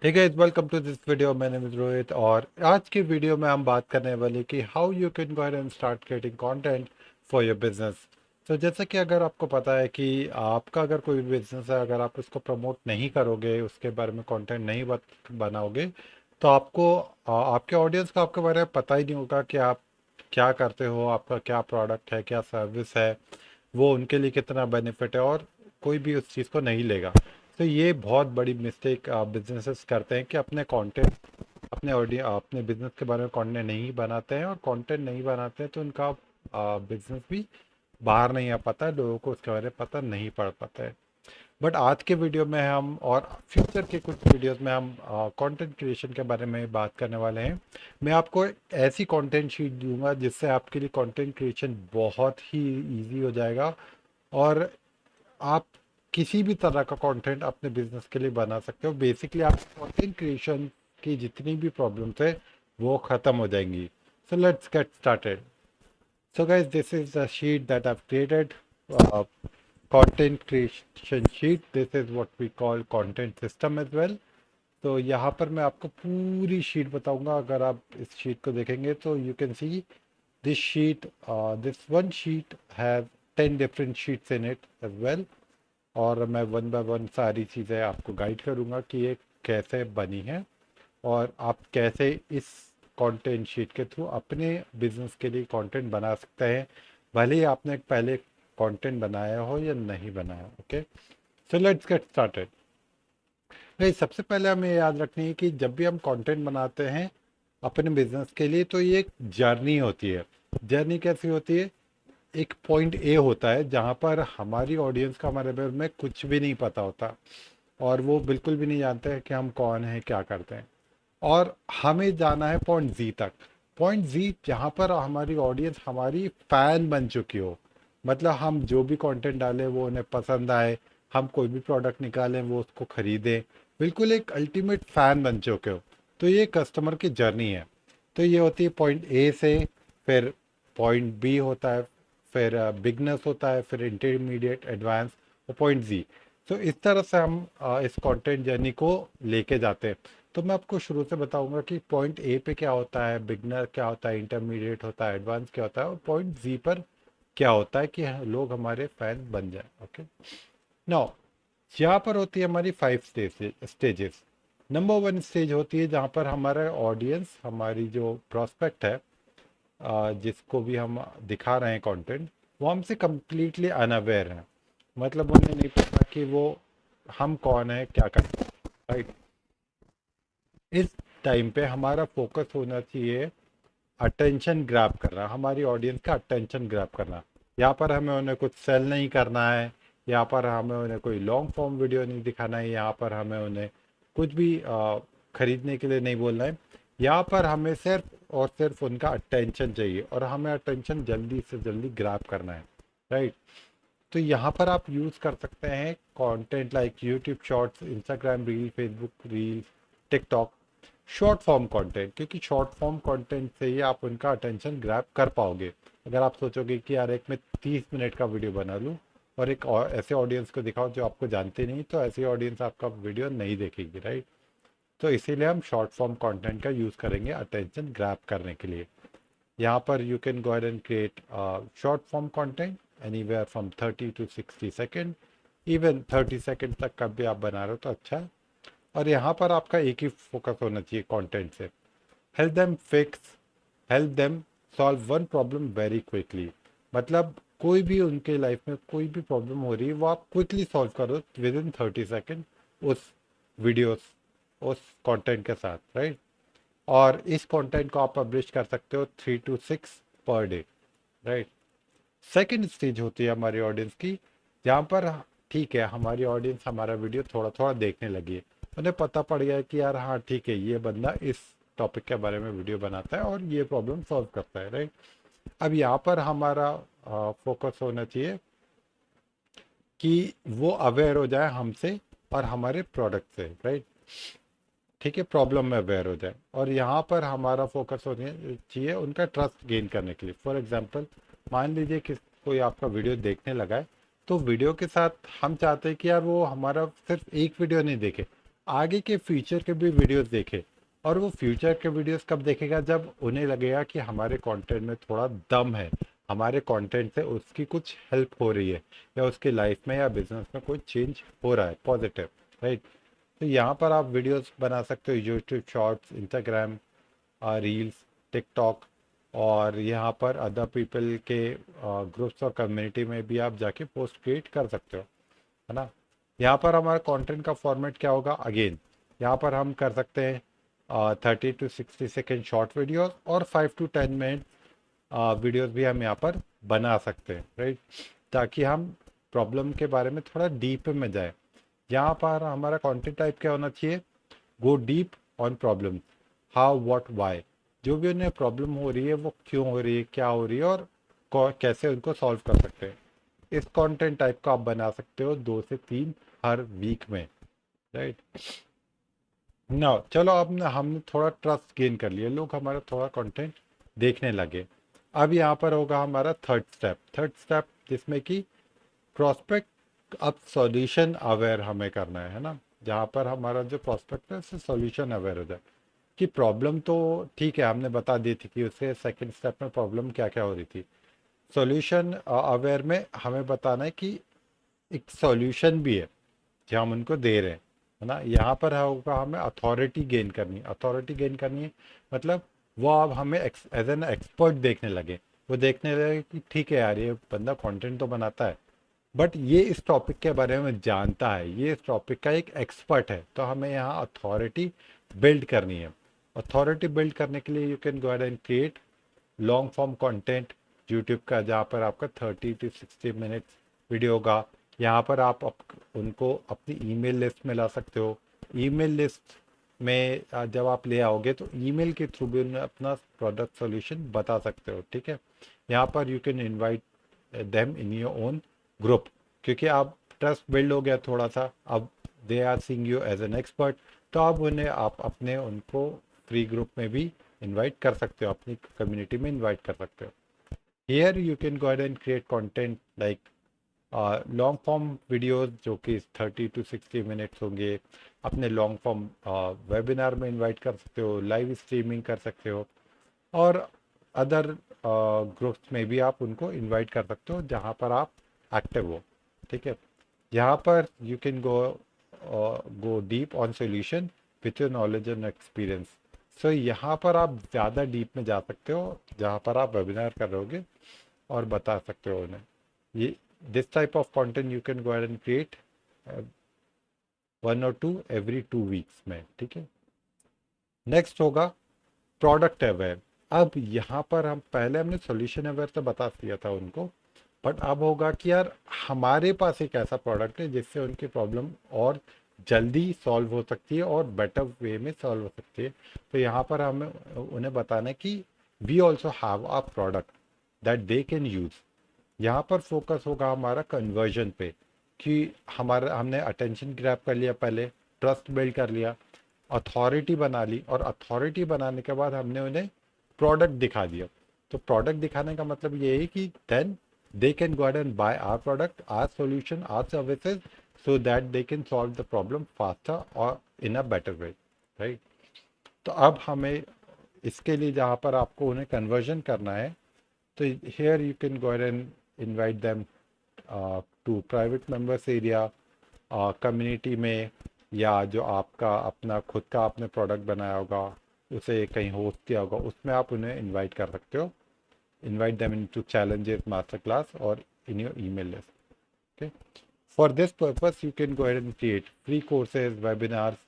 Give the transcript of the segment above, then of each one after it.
ठीक है, welcome to this video. मैंने नेम इज रोहित और आज की वीडियो में हम बात करने वाले कि how you can go ahead and start creating content for your business. तो जैसे कि अगर आपको पता है कि आपका अगर कोई बिजनेस है, अगर आप उसको प्रमोट नहीं करोगे, उसके बारे में कंटेंट नहीं बनाओगे, तो आपको आपके ऑडियंस को आपके बारे में पता ही नहीं होगा कि आप क्या करते हो, आपका क्या प्रोडक्ट है, क्या सर्विस है, वो उनके लिए कितना बेनिफिट है, और कोई भी उस चीज़ को नहीं लेगा। तो ये बहुत बड़ी मिस्टेक बिजनेसेस करते हैं कि अपने कंटेंट, अपने ऑडियंस, अपने बिजनेस के बारे में कंटेंट नहीं बनाते हैं, और कंटेंट नहीं बनाते हैं तो उनका बिजनेस भी बाहर नहीं आ पाता है, लोगों को उसके बारे में पता नहीं पड़ पाता है। बट आज के वीडियो में हम, और फ्यूचर के कुछ वीडियोस में हम कंटेंट क्रिएशन के बारे में बात करने वाले हैं। मैं आपको एक ऐसी कंटेंट शीट दूंगा जिससे आपके लिए कंटेंट क्रिएशन बहुत ही इजी हो जाएगा, और आप किसी भी तरह का कंटेंट अपने बिजनेस के लिए बना सकते हो। बेसिकली आप कंटेंट क्रिएशन की जितनी भी प्रॉब्लम्स है वो ख़त्म हो जाएंगी। So let's get started. So guys, this is the sheet that I've created, uh, content creation sheet. This is what we call content system as well. तो यहाँ पर मैं आपको पूरी शीट बताऊंगा। अगर आप इस शीट को देखेंगे तो you can see this sheet, this one sheet have 10 different sheets in it as well. और मैं वन बाय वन सारी चीज़ें आपको गाइड करूंगा कि ये कैसे बनी है, और आप कैसे इस कंटेंट शीट के थ्रू अपने बिजनेस के लिए कंटेंट बना सकते हैं, भले ही आपने पहले कंटेंट बनाया हो या नहीं बनाया। Okay, so let's get started. भाई, सबसे पहले हमें याद रखनी है कि जब भी हम कंटेंट बनाते हैं अपने बिजनेस के लिए, तो ये एक जर्नी होती है। जर्नी कैसी होती है? एक पॉइंट ए होता है जहाँ पर हमारी ऑडियंस का हमारे बारे में कुछ भी नहीं पता होता, और वो बिल्कुल भी नहीं जानते हैं कि हम कौन हैं, क्या करते हैं। और हमें जाना है पॉइंट जी तक। पॉइंट जी जहाँ पर हमारी ऑडियंस हमारी फैन बन चुकी हो, मतलब हम जो भी कंटेंट डालें वो उन्हें पसंद आए, हम कोई भी प्रोडक्ट निकालें वो उसको खरीदें, बिल्कुल एक अल्टीमेट फैन बन चुके हो। तो ये कस्टमर की जर्नी है। तो ये होती है पॉइंट ए से, फिर पॉइंट बी होता है, फिर बिगनर्स होता है, फिर इंटरमीडिएट, एडवांस, और पॉइंट जी। तो इस तरह से हम इस कंटेंट जर्नी को लेके जाते हैं। तो मैं आपको शुरू से बताऊंगा कि पॉइंट ए पे क्या होता है, बिगनर क्या होता है, इंटरमीडिएट होता है, एडवांस क्या होता है, और पॉइंट जी पर क्या होता है कि लोग हमारे फैन बन जाए। ओके, नाउ यहाँ पर होती है हमारी 5 स्टेजेस। नंबर 1 स्टेज होती है जहाँ पर हमारा ऑडियंस, हमारी जो प्रोस्पेक्ट है, जिसको भी हम दिखा रहे हैं कंटेंट, वो हमसे कम्प्लीटली अनअवेयर है। मतलब उन्हें नहीं पता कि वो हम कौन है, क्या करते हैं। राइट, इस टाइम पे हमारा फोकस होना चाहिए अटेंशन ग्रैब करना, हमारी ऑडियंस का अटेंशन ग्रैब करना। यहाँ पर हमें उन्हें कुछ सेल नहीं करना है, यहाँ पर हमें उन्हें कोई लॉन्ग फॉर्म वीडियो नहीं दिखाना है, यहाँ पर हमें उन्हें कुछ भी खरीदने के लिए नहीं बोलना है। यहाँ पर हमें सिर्फ और सिर्फ उनका अटेंशन चाहिए, और हमें अटेंशन जल्दी से जल्दी ग्रैब करना है। राइट, तो यहाँ पर आप यूज़ कर सकते हैं content like YouTube shorts, Instagram reel, Facebook reel, TikTok, short form content, क्योंकि शॉर्ट फॉर्म कंटेंट से ही आप उनका अटेंशन ग्रैब कर पाओगे। अगर आप सोचोगे कि यार एक मैं 30 मिनट का वीडियो बना लूँ और एक और ऐसे ऑडियंस को दिखाओ जो आपको जानते नहीं, तो ऐसी ऑडियंस आपका वीडियो नहीं देखेगी। राइट, तो इसीलिए हम शॉर्ट फॉर्म कंटेंट का यूज़ करेंगे अटेंशन ग्रैब करने के लिए। यहाँ पर you can go ahead and create short form content anywhere from 30 to 60 second. Even 30 second तक का भी आप बना रहे हो तो अच्छा है। और यहाँ पर आपका एक ही फोकस होना चाहिए कंटेंट से। Help them fix, help them solve one problem very quickly. मतलब कोई भी उनके लाइफ में कोई भी प्रॉब्लम हो रही है, वो आप क्विकली सॉल्व करो विद इन 30 सेकेंड, उस वीडियोस, उस कंटेंट के साथ। राइट, और इस कंटेंट को आप पब्लिश कर सकते हो 3 to 6 per day. Right, second stage होती है हमारी ऑडियंस की, जहाँ पर ठीक है हमारी ऑडियंस हमारा वीडियो थोड़ा थोड़ा देखने लगी है, उन्हें पता पड़ गया है कि यार हाँ ठीक है, ये बंदा इस टॉपिक के बारे में वीडियो बनाता है और ये प्रॉब्लम सॉल्व करता है। राइट, अब यहाँ पर हमारा फोकस होना चाहिए कि वो अवेयर हो जाए हमसे और हमारे प्रोडक्ट से। राइट, ठीक है, प्रॉब्लम में अवेयर हो जाए, और यहाँ पर हमारा फोकस होना चाहिए उनका ट्रस्ट गेन करने के लिए। फॉर एग्जांपल, मान लीजिए कि कोई आपका वीडियो देखने लगा है, तो वीडियो के साथ हम चाहते हैं कि यार वो हमारा सिर्फ एक वीडियो नहीं देखे, आगे के फ्यूचर के भी वीडियोस देखे। और वो फ्यूचर के वीडियोस कब देखेगा, जब उन्हें लगेगा कि हमारे कंटेंट में थोड़ा दम है, हमारे कंटेंट से उसकी कुछ हेल्प हो रही है, या उसकी लाइफ में या बिजनेस में कोई चेंज हो रहा है पॉजिटिव, राइट। तो यहाँ पर आप वीडियोस बना सकते हो, YouTube shorts, Instagram reels, TikTok, और यहाँ पर अदर पीपल के ग्रुप्स और कम्युनिटी में भी आप जाके पोस्ट क्रिएट कर सकते हो, है ना। यहाँ पर हमारा कंटेंट का फॉर्मेट क्या होगा, अगेन यहाँ पर हम कर सकते हैं 30 to 60 सेकेंड शॉर्ट वीडियोस और 5 to 10 मिनट वीडियोस भी हम यहाँ पर बना सकते हैं, राइट। ताकि हम प्रॉब्लम के बारे में थोड़ा डीप में जाए। यहाँ पर हमारा कंटेंट टाइप क्या होना चाहिए, गो deep on problem, how what why. जो भी उन्हें प्रॉब्लम हो रही है वो क्यों हो रही है, क्या हो रही है, और कैसे उनको सॉल्व कर सकते हैं। इस कंटेंट टाइप को आप बना सकते हो 2 से 3 हर वीक में, राइट ना। चलो अब ना हमने थोड़ा ट्रस्ट गेन कर लिया, लोग हमारा थोड़ा कंटेंट देखने लगे। अब यहाँ पर होगा हमारा थर्ड स्टेप जिसमें कि प्रोस्पेक्ट, अब सॉल्यूशन अवेयर हमें करना है ना। जहाँ पर हमारा जो प्रोस्पेक्ट है उससे सॉल्यूशन अवेयर हो जाए कि प्रॉब्लम तो ठीक है हमने बता दी थी कि उससे सेकंड स्टेप में प्रॉब्लम क्या क्या हो रही थी। सॉल्यूशन अवेयर में हमें बताना है कि एक सॉल्यूशन भी है जो हम उनको दे रहे हैं, है ना। यहाँ पर होगा हमें अथॉरिटी गेन करनी है। अथॉरिटी गेन करनी है मतलब वो अब हमें एज एन एक्सपर्ट देखने लगे। वो देखने लगे कि ठीक है यार, ये बंदा कंटेंट तो बनाता है बट ये इस टॉपिक के बारे में जानता है, ये इस टॉपिक का एक एक्सपर्ट है। तो हमें यहाँ अथॉरिटी बिल्ड करनी है। अथॉरिटी बिल्ड करने के लिए you can go ahead and create long form content YouTube का, जहाँ पर आपका 30 to 60 मिनट्स वीडियो होगा। यहाँ पर आप उनको अपनी ईमेल लिस्ट में ला सकते हो। ईमेल लिस्ट में जब आप ले आओगे तो ईमेल के थ्रू भी उन्हें अपना प्रोडक्ट सॉल्यूशन बता सकते हो, ठीक है। यहाँ पर you can invite them in your own group, क्योंकि आप ट्रस्ट बिल्ड हो गया थोड़ा सा, अब they are seeing you as an expert. तो अब उन्हें आप अपने उनको फ्री ग्रुप में भी इनवाइट कर सकते हो, अपनी कम्युनिटी में इनवाइट कर सकते हो। Here you can go ahead and create content like long form videos जो कि 30 to 60 मिनट्स होंगे। अपने लॉन्ग फॉर्म वेबिनार में इनवाइट कर सकते हो, लाइव स्ट्रीमिंग कर सकते हो, और अदर ग्रुप्स में भी आप उनको इनवाइट कर सकते हो जहाँ पर आप एक्टिव हो, ठीक है। यहाँ पर you can go deep on solution with your knowledge and experience. So यहाँ पर आप ज़्यादा डीप में जा सकते हो जहाँ पर आप वेबिनार कर रहे होगे और बता सकते हो उन्हें। ये this type of content you can go ahead and create 1 or 2 every 2 weeks में, ठीक है। नेक्स्ट होगा प्रोडक्ट अवेयर। अब यहाँ पर हम पहले हमने सॉल्यूशन अवेयर तो बता दिया था उनको, बट अब होगा कि यार हमारे पास एक ऐसा प्रोडक्ट है जिससे उनकी प्रॉब्लम और जल्दी सॉल्व हो सकती है और बेटर वे में सॉल्व हो सकती है। तो यहाँ पर हमें उन्हें बताना है कि we also have a product that they can use. यहाँ पर फोकस होगा हमारा कन्वर्जन पे, कि हमारा हमने अटेंशन ग्रैब कर लिया, पहले ट्रस्ट बिल्ड कर लिया, अथॉरिटी बना ली, और अथॉरिटी बनाने के बाद हमने उन्हें प्रोडक्ट दिखा दिया। तो प्रोडक्ट दिखाने का मतलब ये है कि then they can go and buy our product, our solution, our services, so that they can solve the problem faster और in a better way, right. तो अब हमें इसके लिए जहाँ पर आपको उन्हें कन्वर्जन करना है, तो here you can go ahead and invite them to private members area, community में, या जो आपका अपना खुद का आपने प्रोडक्ट बनाया होगा उसे कहीं होस्ट किया होगा उसमें आप उन्हें इनवाइट कर सकते हो। Invite them into challenges, master class, और in your email list, okay. For this purpose, you can go ahead and create free courses, webinars.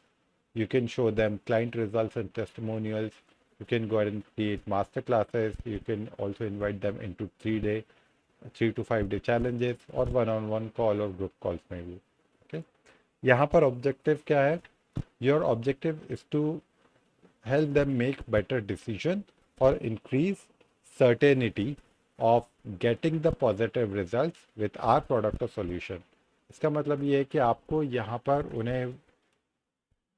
You can show them client results and testimonials. You can go ahead and create master classes. You can also invite them into 3 to 5 day challenges or one-on-one call or group calls maybe. Okay. यहाँ पर objective क्या है? Your objective is to help them make better decision or increase certainty of getting the positive results with our product or solution. इसका मतलब ये है कि आपको यहाँ पर उन्हें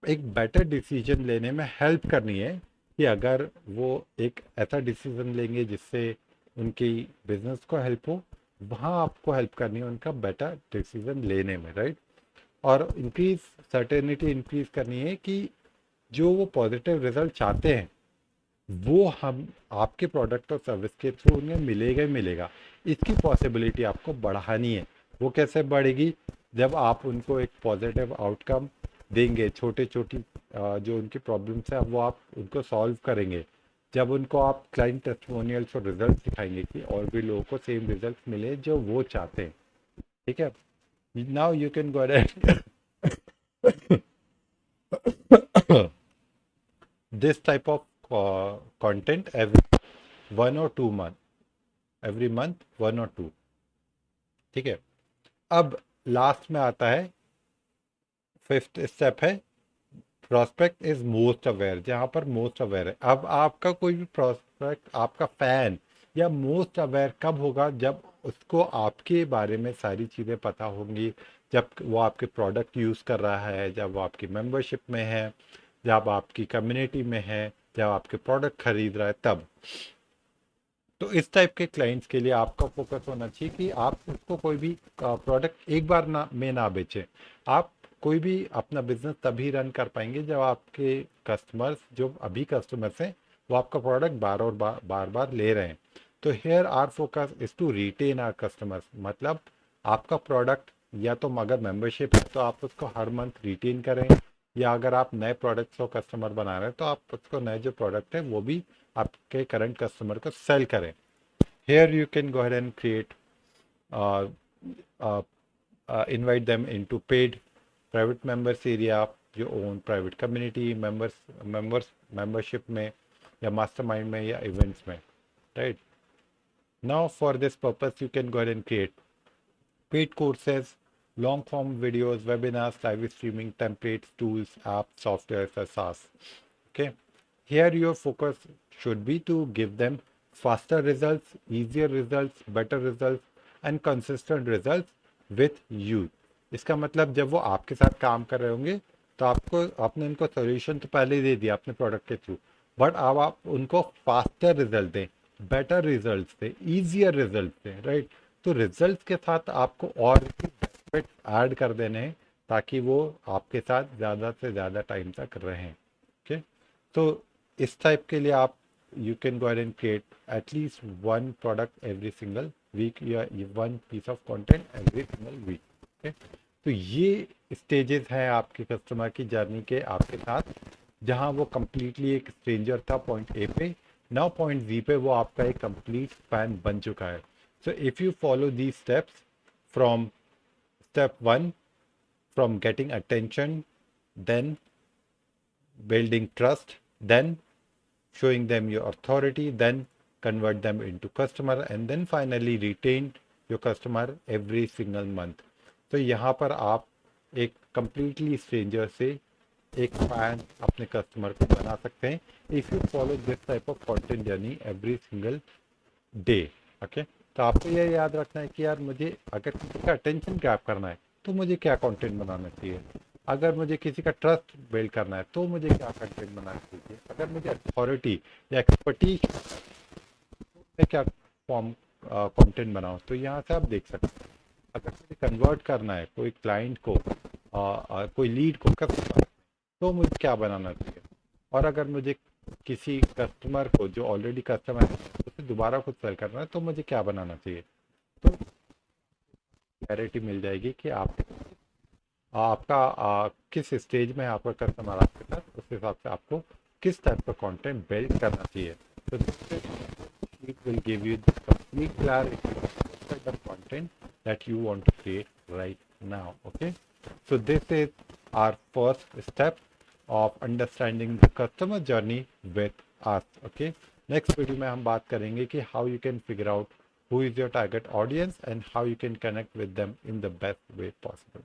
एक बेटर डिसीजन लेने में हेल्प करनी है, कि अगर वो एक ऐसा डिसीजन लेंगे जिससे उनकी बिजनेस को हेल्प हो, वहाँ आपको हेल्प करनी है उनका बेटर डिसीजन लेने में, राइट। और इंक्रीज सर्टेनिटी इंक्रीज करनी है कि जो वो पॉजिटिव रिजल्ट चाहते हैं वो हम आपके प्रोडक्ट और सर्विस के थ्रू उन्हें मिलेगा ही मिलेगा। इसकी पॉसिबिलिटी आपको बढ़ानी है। वो कैसे बढ़ेगी? जब आप उनको एक पॉजिटिव आउटकम देंगे, छोटे छोटी जो उनकी प्रॉब्लम्स है वो आप उनको सॉल्व करेंगे। जब उनको आप क्लाइंट टेस्टिमोनियल्स और रिजल्ट दिखाएंगे कि और भी लोगों को सेम रिजल्ट मिले जो वो चाहते हैं। ठीक है, now you can go ahead this type of content every 1 or 2 month, every month 1 or 2। ठीक है, अब लास्ट में आता है, फिफ्थ स्टेप है प्रोस्पेक्ट इज मोस्ट अवेयर। जहाँ पर मोस्ट अवेयर है, अब आपका कोई भी प्रोस्पेक्ट, आपका फैन या मोस्ट अवेयर कब होगा? जब उसको आपके बारे में सारी चीज़ें पता होंगी, जब वो आपके प्रोडक्ट यूज़ कर रहा है, जब वो आपकी मेंबरशिप में है, जब आपकी कम्युनिटी में है, जब आपके प्रोडक्ट खरीद रहा है, तब। तो इस टाइप के क्लाइंट्स के लिए आपका फोकस होना चाहिए कि आप उसको कोई भी प्रोडक्ट एक बार ना बेचें। आप कोई भी अपना बिजनेस तभी रन कर पाएंगे जब आपके कस्टमर्स, जो अभी कस्टमर्स हैं, वो आपका प्रोडक्ट बार और बार बार ले रहे हैं। तो here our focus is to retain our customers. मतलब आपका प्रोडक्ट, या तो अगर मेंबरशिप है तो आप उसको हर मंथ रिटेन करें, या अगर आप नए प्रोडक्ट्स को कस्टमर बना रहे हैं तो आप उसको नए जो प्रोडक्ट है वो भी आपके करंट कस्टमर को सेल करें। Here you can go ahead and create uh, uh, invite them into paid private members area, your own private community membership में, या mastermind में, या events में, right? Now for this purpose you can go ahead and create paid courses, long form videos, webinars, live streaming, templates, tools, apps, software, SaaS. Okay, here your focus should be to give them faster results, easier results, better results and consistent results with you। इसका मतलब जब वो आपके साथ काम कर रहे होंगे तो आपको, आपने उनको सोल्यूशन तो पहले ही दे दिया अपने प्रोडक्ट के थ्रू, बट अब आप उनको फास्टर रिजल्ट दें, बेटर रिजल्ट दें, ईजियर रिजल्ट दें, राइट? तो रिजल्ट के साथ आपको और बेनिफिट ऐड कर देने हैं ताकि वो आपके साथ ज़्यादा से ज़्यादा टाइम तक रहें। ओके, तो इस टाइप के लिए आप, you can go and create at least one product every single week, या one piece of content every single week. Okay, तो ये स्टेजेस हैं आपके कस्टमर की जर्नी के आपके साथ, जहां वो कंप्लीटली एक स्ट्रेंजर था पॉइंट ए पे, नाउ पॉइंट जी पे वो आपका एक कंप्लीट फैन बन चुका है। So if you follow these steps from step 1, from getting attention, then building trust, then showing them your authority, then convert them into customer, and then finally retain your customer every single month। तो यहाँ पर आप एक completely stranger से एक fan अपने customer को बना सकते हैं if you follow this type of content journey every single day. Okay, तो आपको ये याद रखना है कि यार मुझे अगर किसी का अटेंशन ग्रैब करना है तो मुझे क्या कंटेंट बनाना चाहिए, अगर मुझे किसी का ट्रस्ट बिल्ड करना है तो मुझे क्या कंटेंट बनाना चाहिए, अगर मुझे अथॉरिटी या एक्सपर्टीज में क्या फॉर्म कंटेंट बनाऊं। तो यहाँ से आप देख सकते हैं, अगर मुझे कन्वर्ट करना है कोई क्लाइंट को, कोई लीड को कस्टमर, तो मुझे क्या बनाना चाहिए, और अगर मुझे किसी कस्टमर को जो ऑलरेडी कस्टमर है उसे दोबारा खुद सेल करना है तो मुझे क्या बनाना चाहिए। तो क्लैरिटी मिल जाएगी कि आपका किस स्टेज में है आपका कस्टमर आपके साथ, उस हिसाब से आपको किस टाइप का कंटेंट बिल्ड करना चाहिए। तो it will give you the complete clarity of the content that you want to create right now। Okay, so this is our first step of understanding the customer journey with us। Okay, next video में हम बात करेंगे कि how you can figure out who is your target audience and how you can connect with them in the best way possible।